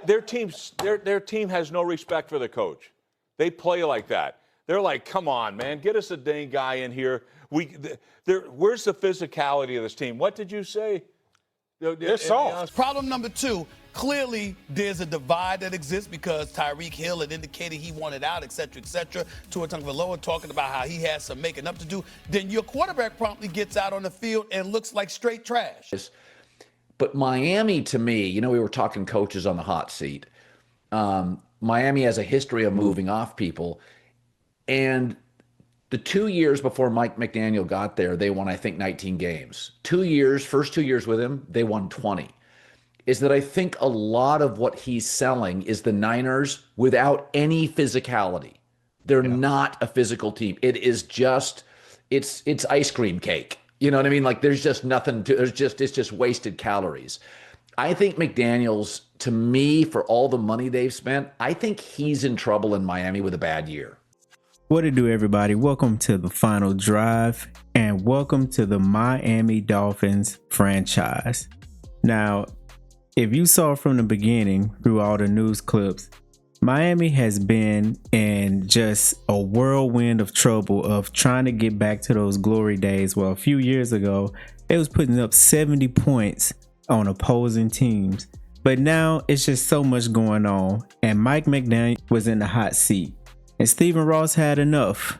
Their team has no respect for the coach. They play like that. They're like, come on, man, get us a dang guy in here. Where's the physicality of this team? What did you say? They're soft. Problem number two, clearly there's a divide that exists because Tyreek Hill had indicated he wanted out, et cetera, Tua Tagovailoa talking about how he has some making up to do. Then your quarterback promptly gets out on the field and looks like straight trash. But Miami, to me, we were talking coaches on the hot seat. Miami has a history of moving off people. And the 2 years before Mike McDaniel got there, they won, I think, 19 games. First 2 years with him, they won 20. Is that I think a lot of what he's selling is the Niners without any physicality. They're not a physical team. It is just, it's ice cream cake. You know what I mean? Like there's just nothing it's just wasted calories. I think McDaniels, to me, for all the money they've spent, I think he's in trouble in Miami with a bad year. What it do, everybody? Welcome to the final drive and welcome to the Miami Dolphins franchise. Now, if you saw from the beginning through all the news clips, Miami has been in just a whirlwind of trouble of trying to get back to those glory days. Well, a few years ago, they was putting up 70 points on opposing teams. But now it's just so much going on. And Mike McDaniel was in the hot seat. And Stephen Ross had enough.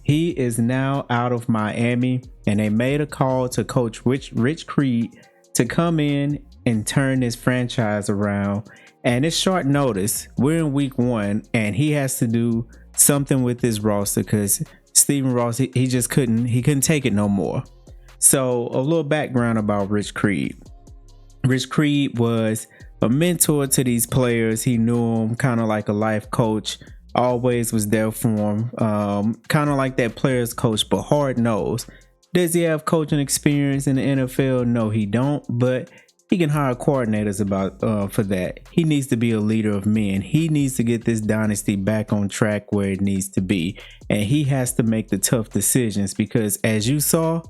He is now out of Miami. And they made a call to Coach Rich Creed to come in and turn this franchise around. And it's short notice. We're in week 1 and he has to do something with this roster because Stephen Ross, he just couldn't take it no more. So a little background about Rich Creed. Rich Creed was a mentor to these players. He knew them kind of like a life coach, always was there for them. Kind of like that player's coach, but hard nosed. Does he have coaching experience in the NFL? No, he don't, but he can hire coordinators for that. He needs to be a leader of men. He needs to get this dynasty back on track where it needs to be. And he has to make the tough decisions because as you saw,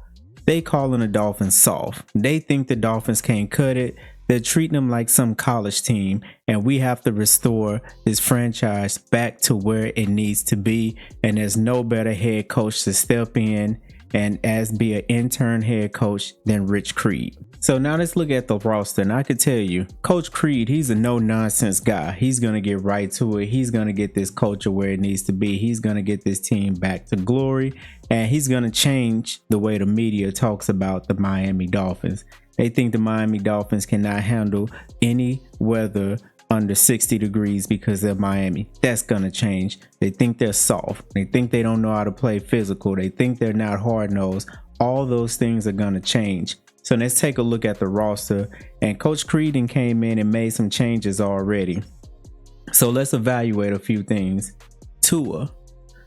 they calling the Dolphins soft. They think the Dolphins can't cut it. They're treating them like some college team. And we have to restore this franchise back to where it needs to be. And there's no better head coach to step in and be an intern head coach than Rich Creed. So now let's look at the roster. And I could tell you, Coach Creed, he's a no-nonsense guy. He's going to get right to it. He's going to get this culture where it needs to be. He's going to get this team back to glory. And he's going to change the way the media talks about the Miami Dolphins. They think the Miami Dolphins cannot handle any weather under 60 degrees because they're Miami. That's going to change. They think they're soft. They think they don't know how to play physical. They think they're not hard-nosed. All those things are going to change. So let's take a look at the roster. And Coach Creedon came in and made some changes already. So let's evaluate a few things. Tua.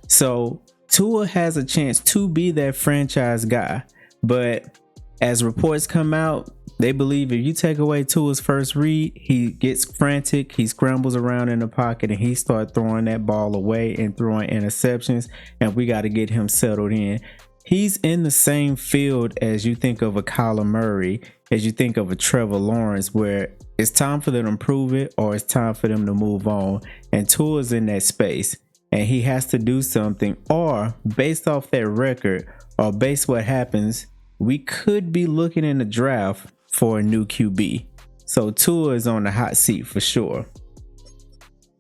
So Tua has a chance to be that franchise guy. But as reports come out, they believe if you take away Tua's first read, he gets frantic, he scrambles around in the pocket, and he starts throwing that ball away and throwing interceptions. And we got to get him settled in. He's in the same field as you think of a Kyler Murray, as you think of a Trevor Lawrence, where it's time for them to prove it or it's time for them to move on. And Tua's in that space and he has to do something, or based off that record or based what happens, we could be looking in the draft for a new QB. So Tua is on the hot seat for sure.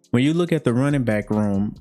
When you look at the running back room,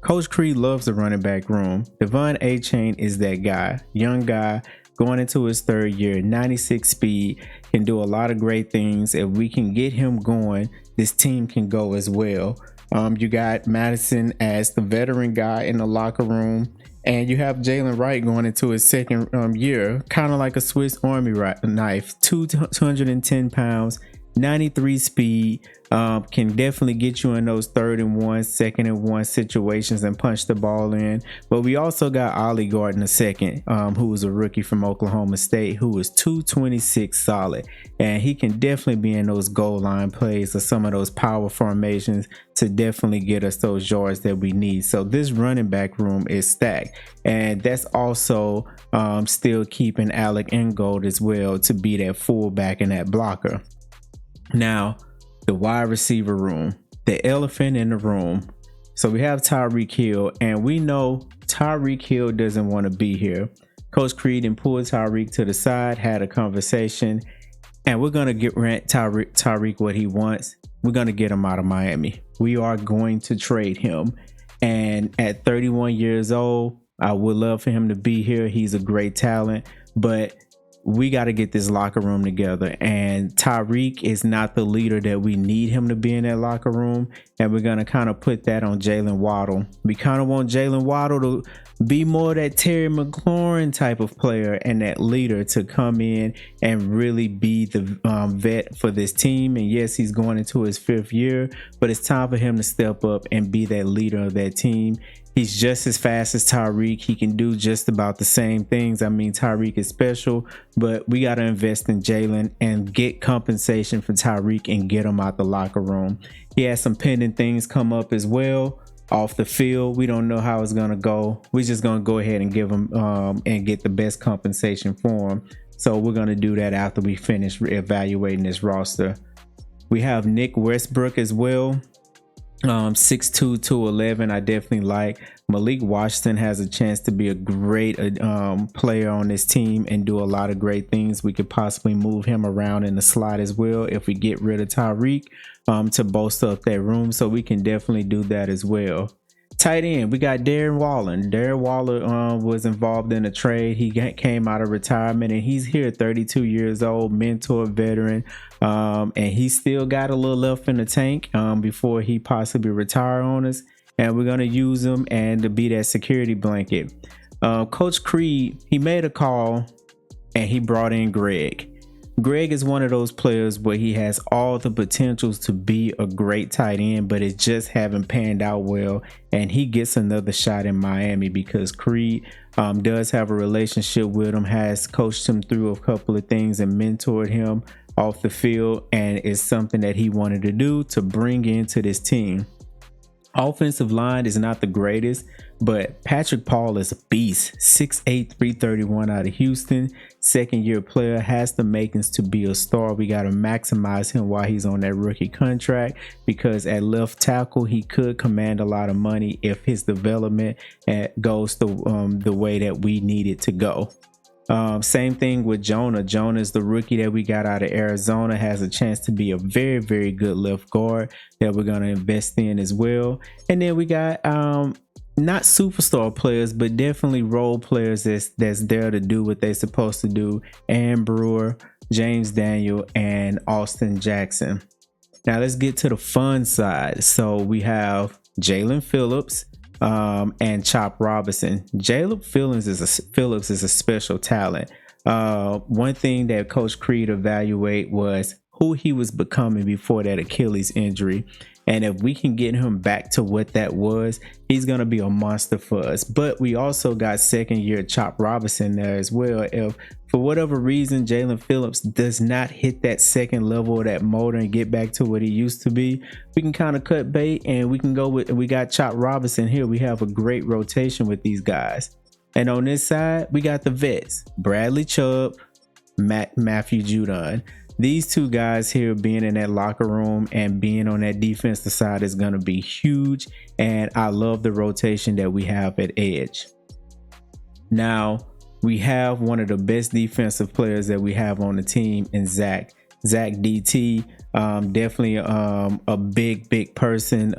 Coach Creed loves the running back room. Devon A-Chain is that guy. Young guy going into his third year, 96 speed, can do a lot of great things. If we can get him going, this team can go as well. You got Madison as the veteran guy in the locker room. And you have Jalen Wright going into his second year, kind of like a Swiss Army knife, 210 pounds, 93 speed, can definitely get you in those 3rd and 1, 2nd and 1 situations and punch the ball in. But we also got Ollie Gordon II, who was a rookie from Oklahoma State, who is 226 solid. And he can definitely be in those goal line plays or some of those power formations to definitely get us those yards that we need. So this running back room is stacked. And that's also still keeping Alec Ingold as well to be that fullback and that blocker. Now, the wide receiver room, the elephant in the room. So we have Tyreek Hill, and we know Tyreek Hill doesn't want to be here. Coach Creed and pulled Tyreek to the side, had a conversation, and we're going to grant Tyreek what he wants. We're going to get him out of Miami. We are going to trade him. And at 31 years old, I would love for him to be here. He's a great talent, but we got to get this locker room together. And Tyreek is not the leader that we need him to be in that locker room. And we're going to kind of put that on Jalen Waddle. We kind of want Jalen Waddle to be more that Terry McLaurin type of player and that leader to come in and really be the vet for this team. And yes, he's going into his 5th year, but it's time for him to step up and be that leader of that team. He's just as fast as Tyreek. He can do just about the same things. I mean, Tyreek is special, but we got to invest in Jalen and get compensation for Tyreek and get him out the locker room. He has some pending things come up as well off the field. We don't know how it's going to go. We're just going to go ahead and give him and get the best compensation for him. So we're going to do that after we finish evaluating this roster. We have Nick Westbrook as well. 6'2", 211. I definitely like. Malik Washington has a chance to be a great player on this team and do a lot of great things. We could possibly move him around in the slot as well if we get rid of Tyreek to bolster up that room. So we can definitely do that as well. Tight end, we got Darren Waller. Darren Waller was involved in a trade. He came out of retirement and he's here, 32 years old, mentor, veteran, and he still got a little left in the tank before he possibly retire on us. And we're going to use him and to be that security blanket. Coach Creed, he made a call and he brought in Greg. Greg is one of those players where he has all the potentials to be a great tight end, but it just haven't panned out well. And he gets another shot in Miami because Creed does have a relationship with him, has coached him through a couple of things and mentored him off the field. And it's something that he wanted to do to bring into this team. Offensive line is not the greatest, but Patrick Paul is a beast. 6'8", 331 out of Houston. 2nd-year player, has the makings to be a star. We got to maximize him while he's on that rookie contract because at left tackle, he could command a lot of money if his development goes the way that we need it to go. Same thing with Jonah. Jonah is the rookie that we got out of Arizona, has a chance to be a very, very good left guard that we're going to invest in as well. And then we got not superstar players, but definitely role players that's there to do what they're supposed to do. Aaron Brewer, James Daniel, and Austin Jackson. Now let's get to the fun side. So we have Jalen Phillips and Chop Robinson. Jalen Phillips is a special talent. One thing that Coach Creed evaluated was who he was becoming before that Achilles injury. And if we can get him back to what that was, he's going to be a monster for us. But we also got 2nd-year Chop Robinson there as well. If for whatever reason Jalen Phillips does not hit that second level of that motor and get back to what he used to be, we can kind of cut bait and we can go with, we got Chop Robinson here. We have a great rotation with these guys. And on this side, we got the vets, Bradley Chubb, Matthew Judon. These two guys here being in that locker room and being on that defensive side is going to be huge. And I love the rotation that we have at edge. Now, we have one of the best defensive players that we have on the team in Zach DT. Definitely a big person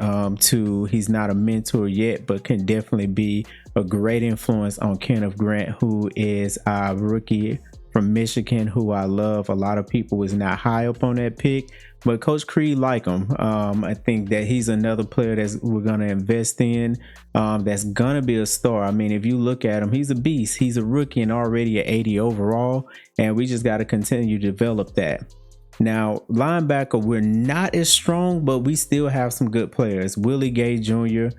he's not a mentor yet, but can definitely be a great influence on Kenneth Grant, who is our rookie from Michigan, who I love. A lot of people was not high up on that pick, but Coach Creed like him. I think that he's another player that we're going to invest in, that's going to be a star. I mean, if you look at him, he's a beast. He's a rookie and already at 80 overall, and we just got to continue to develop that. Now, linebacker, we're not as strong, but we still have some good players. Willie Gay Jr.,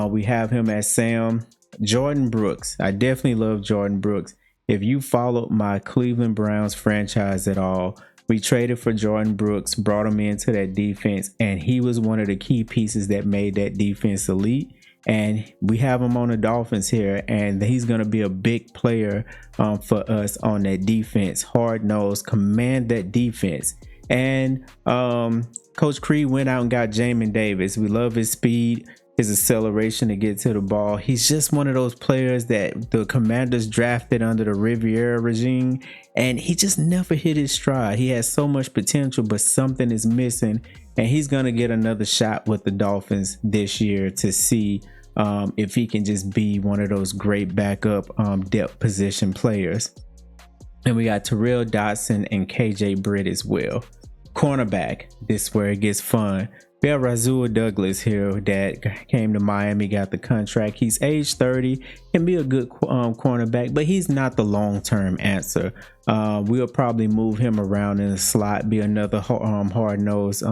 we have him as Sam. Jordan Brooks, I definitely love Jordan Brooks. If you followed my Cleveland Browns franchise at all, we traded for Jordan Brooks, brought him into that defense, and he was one of the key pieces that made that defense elite. And we have him on the Dolphins here, and he's going to be a big player for us on that defense. Hard-nosed, command that defense. And Coach Creed went out and got Jamin Davis. We love his speed, his acceleration to get to the ball. He's just one of those players that the Commanders drafted under the Riviera regime, and he just never hit his stride. He has so much potential, but something is missing, and he's going to get another shot with the Dolphins this year to see if he can just be one of those great backup depth position players. And we got Terrell Dotson and KJ Britt as well. Cornerback, this is where it gets fun. We have Rasul Douglas here that came to Miami, got the contract. He's age 30, can be a good cornerback, but he's not the long-term answer. We'll probably move him around in the slot, be another hard-nosed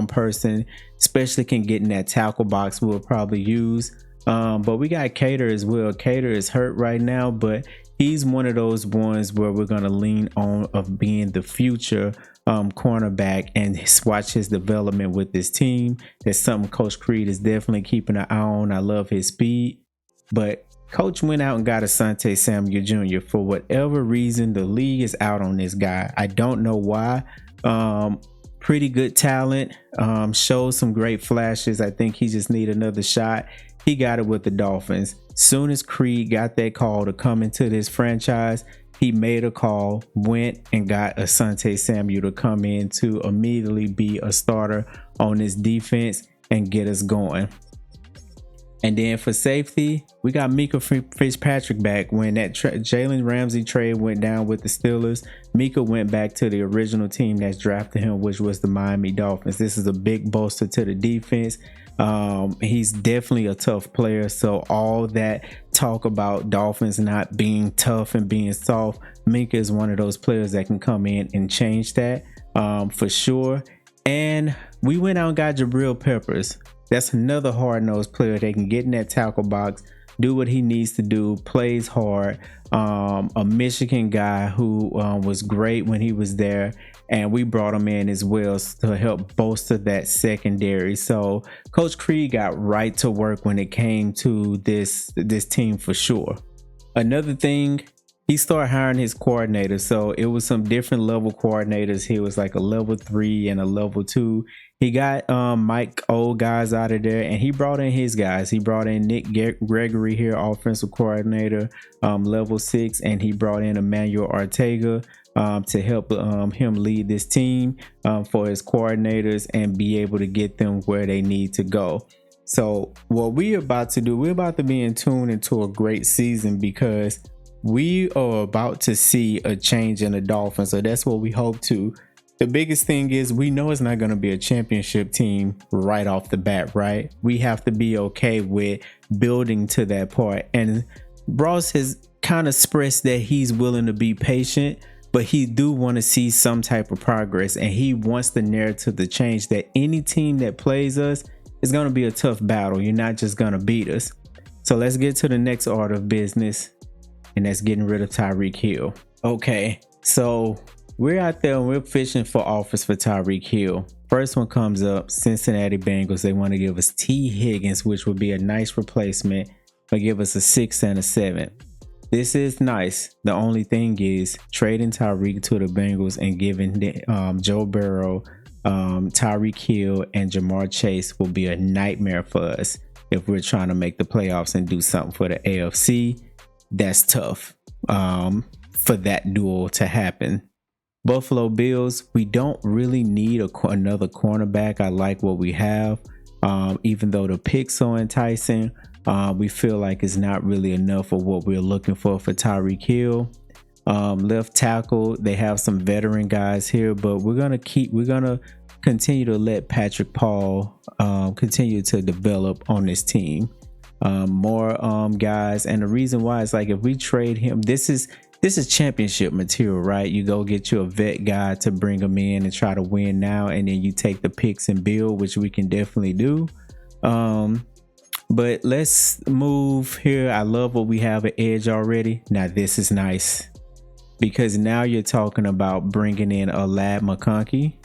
person, especially can get in that tackle box we'll probably use. But we got Cater as well. Cater is hurt right now, but he's one of those ones where we're going to lean on of being the future cornerback and watch his development with this team. That's something Coach Creed is definitely keeping an eye on. I love his speed, but Coach went out and got Asante Samuel Jr. For whatever reason, the league is out on this guy. I don't know why. Pretty good talent, shows some great flashes. I think he just need another shot. He got it with the Dolphins. Soon as Creed got that call to come into this franchise, he made a call, went and got Asante Samuel to come in to immediately be a starter on this defense and get us going. And then for safety, we got Mika Fitzpatrick back. When that Jalen Ramsey trade went down with the Steelers, Mika went back to the original team that's drafted him, which was the Miami Dolphins. This is a big bolster to the defense. He's definitely a tough player. So all that talk about Dolphins not being tough and being soft, Mika is one of those players that can come in and change that for sure. And we went out and got Jabril Peppers. That's another hard-nosed player that can get in that tackle box, do what he needs to do, plays hard. A Michigan guy who was great when he was there, and we brought him in as well to help bolster that secondary. So Coach Creed got right to work when it came to this team for sure. Another thing, he started hiring his coordinators. So it was some different level coordinators. He was like a level 3 and a level 2. He got Mike old guys out of there, and he brought in his guys. He brought in Nick Gregory here, offensive coordinator, level 6, and he brought in Emmanuel Ortega to help him lead this team for his coordinators and be able to get them where they need to go. So what we're about to do, we're about to be in tune into a great season because we are about to see a change in the Dolphins. So that's what we hope to. The biggest thing is we know it's not going to be a championship team right off the bat, right? We have to be okay with building to that part. And Ross has kind of expressed that he's willing to be patient, but he do want to see some type of progress. And he wants the narrative to change that any team that plays us is going to be a tough battle. You're not just going to beat us. So let's get to the next order of business, and that's getting rid of Tyreek Hill. Okay, so we're out there and we're fishing for offers for Tyreek Hill. First one comes up, Cincinnati Bengals. They want to give us T. Higgins, which would be a nice replacement, but give us a 6 and a 7. This is nice. The only thing is trading Tyreek to the Bengals and giving Joe Burrow, Tyreek Hill, and Jamar Chase will be a nightmare for us if we're trying to make the playoffs and do something for the AFC. That's tough for that duel to happen. Buffalo Bills, we don't really need another cornerback. I like what we have. Even though the picks are enticing, we feel like it's not really enough of what we're looking for Tyreek Hill. Left tackle, they have some veteran guys here, but we're gonna continue to let Patrick Paul continue to develop on this team. More guys, and the reason why is like if we trade him, this is championship material, right? You go get you a vet guy to bring him in and try to win now, and then you take the picks and build, which we can definitely do. But let's move here. I love what we have at edge already. Now this is nice because now you're talking about bringing in a Lad McConkey,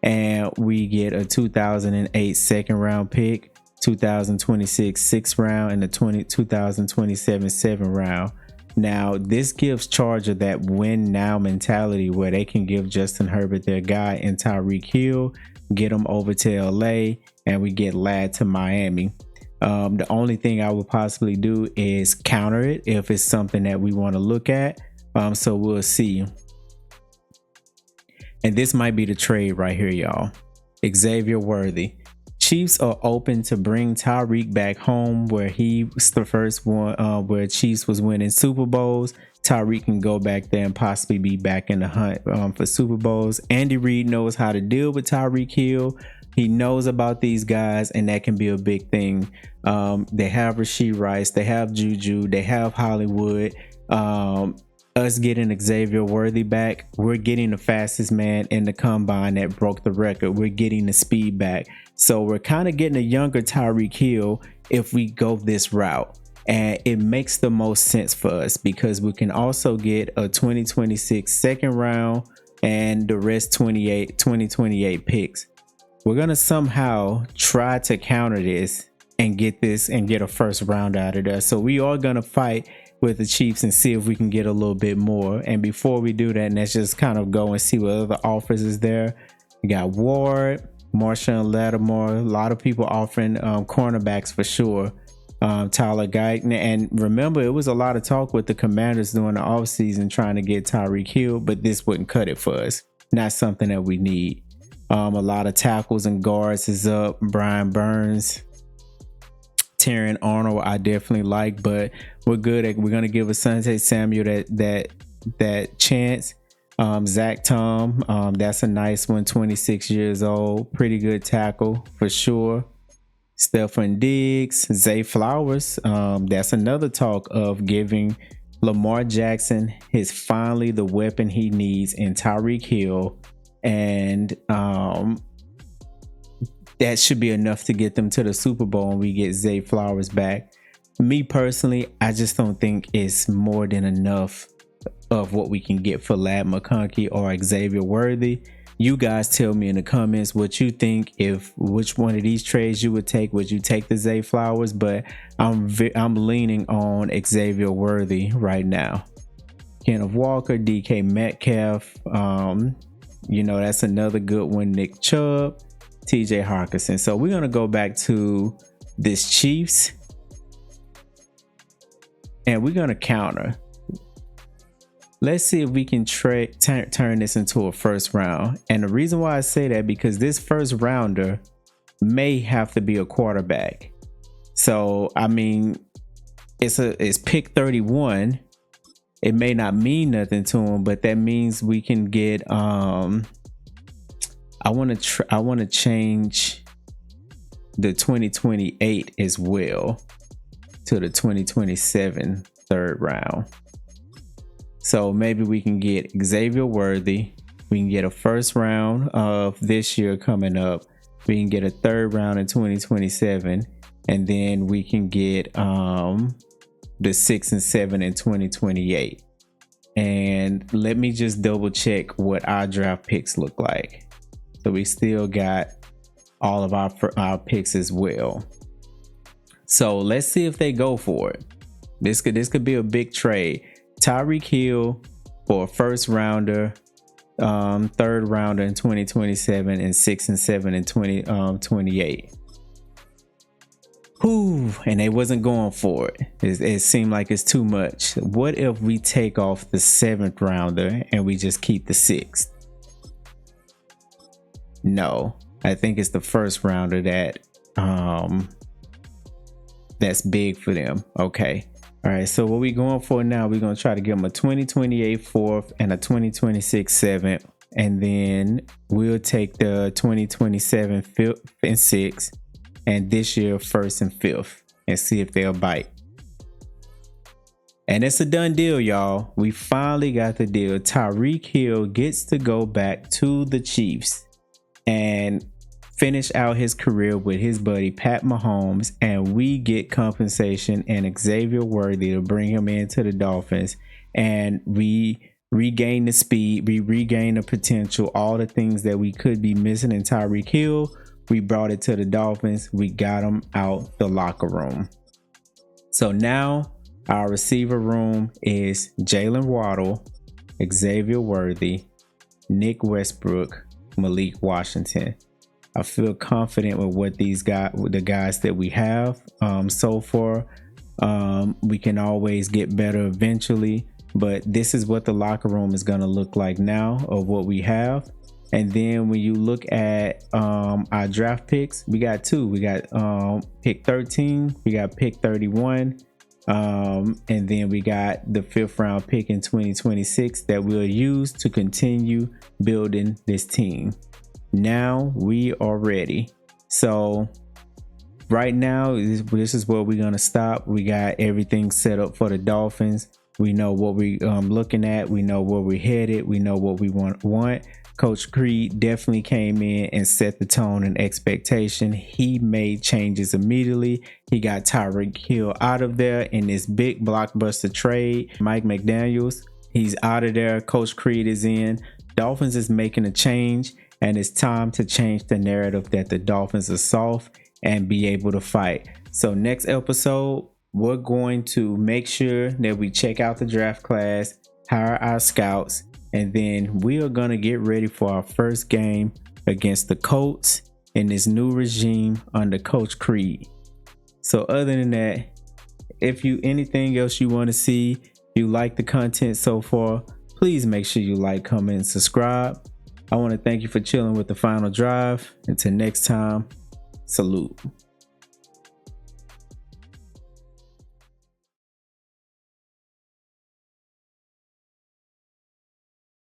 and we get a 2008 second round pick, 2026 6th round, and the 2027 7th round. Now, this gives Charger that win now mentality where they can give Justin Herbert their guy and Tyreek Hill, get them over to LA, and we get Ladd to Miami. The only thing I would possibly do is counter it if it's something that we want to look at. So we'll see. And this might be the trade right here, y'all. Xavier Worthy. Chiefs are open to bring Tyreek back home where he was the first one, where Chiefs was winning Super Bowls. Tyreek can go back there and possibly be back in the hunt for Super Bowls. Andy Reid knows how to deal with Tyreek Hill. He knows about these guys, and that can be a big thing. They have Rashee Rice, they have Juju, they have Hollywood. Us getting Xavier Worthy back, we're getting the fastest man in the combine that broke the record. We're getting the speed back. So we're kind of getting a younger Tyreek Hill if we go this route. And it makes the most sense for us because we can also get a 2026 second round and the rest 2028 picks. We're going to somehow try to counter this and get a first round out of there. So we are going to fight with the Chiefs and see if we can get a little bit more. And before we do that, let's just kind of go and see what other offers is there. We got Ward, Marshawn Lattimore, a lot of people offering cornerbacks for sure. Tyler Guyton, and remember, it was a lot of talk with the Commanders during the offseason trying to get Tyreek Hill, but this wouldn't cut it for us. Not something that we need. A lot of tackles and guards is up. Brian Burns, Terran Arnold, I definitely like, but we're good at. We're gonna give Asante Samuel that chance. Zach Tom, that's a nice one. 26 years old, pretty good tackle for sure. Stefan Diggs, Zay Flowers. That's another talk of giving Lamar Jackson finally the weapon he needs in Tyreek Hill, and that should be enough to get them to the Super Bowl and we get Zay Flowers back. Me personally, I just don't think it's more than enough of what we can get for Ladd McConkey or Xavier Worthy. You guys tell me in the comments what you think, which one of these trades you would take. Would you take the Zay Flowers? But I'm leaning on Xavier Worthy right now. Kenneth Walker, DK Metcalf, that's another good one. Nick Chubb, TJ Hawkinson. So we're gonna go back to this Chiefs and we're gonna counter. Let's see if we can turn this into a first round. And the reason why I say that, because this first rounder may have to be a quarterback. So, I mean, it's pick 31. It may not mean nothing to him, but that means we can get, I want to change the 2028 as well to the 2027 third round. So maybe we can get Xavier Worthy. We can get a first round of this year coming up. We can get a third round in 2027. And then we can get the 6 and 7 in 2028. And let me just double check what our draft picks look like. So we still got all of our picks as well. So let's see if they go for it. This could be a big trade. Tyreek Hill for a first rounder, third rounder in 2027, and 6 and 7 in 2028. And they wasn't going for it. It seemed like it's too much. What if we take off the 7th rounder and we just keep the 6th? No, I think it's the first rounder that's big for them. Okay. All right, so what we going for now, we're going to try to give them a 2028 4th and a 2026 7th. And then we'll take the 2027 5th and 6th. And this year 1st and 5th. And see if they'll bite. And it's a done deal, y'all. We finally got the deal. Tyreek Hill gets to go back to the Chiefs and finish out his career with his buddy Pat Mahomes, and we get compensation and Xavier Worthy to bring him into the Dolphins, and we regain the speed, we regain the potential, all the things that we could be missing in Tyreek Hill. We brought it to the Dolphins. We got him out the locker room. So now Our receiver room is Jalen Waddle, Xavier Worthy, Nick Westbrook, Malik Washington. I feel confident with what the guys that we have so far. We can always get better eventually, but this is what the locker room is going to look like now of what we have. And then when you look at our draft picks, we got two. We got pick 13, we got pick 31, and then we got the 5th round pick in 2026 that we'll use to continue building this team. Now we are ready. So right now, this is where we're going to stop. We got everything set up for the Dolphins. We know what we're looking at. We know where we're headed. We know what we want. Coach Creed definitely came in and set the tone and expectation. He made changes immediately. He got Tyreek Hill out of there in this big blockbuster trade. Mike McDaniel, he's out of there. Coach Creed is in. Dolphins is making a change, and it's time to change the narrative that the Dolphins are soft and be able to fight. So next episode, we're going to make sure that we check out the draft class, hire our scouts, and then we are going to get ready for our first game against the Colts in this new regime under Coach Creed. So other than that, if you anything else you want to see, you like the content so far, please make sure you like, comment, and subscribe. I want to thank you for chilling with the Final Drive. Until next time, salute.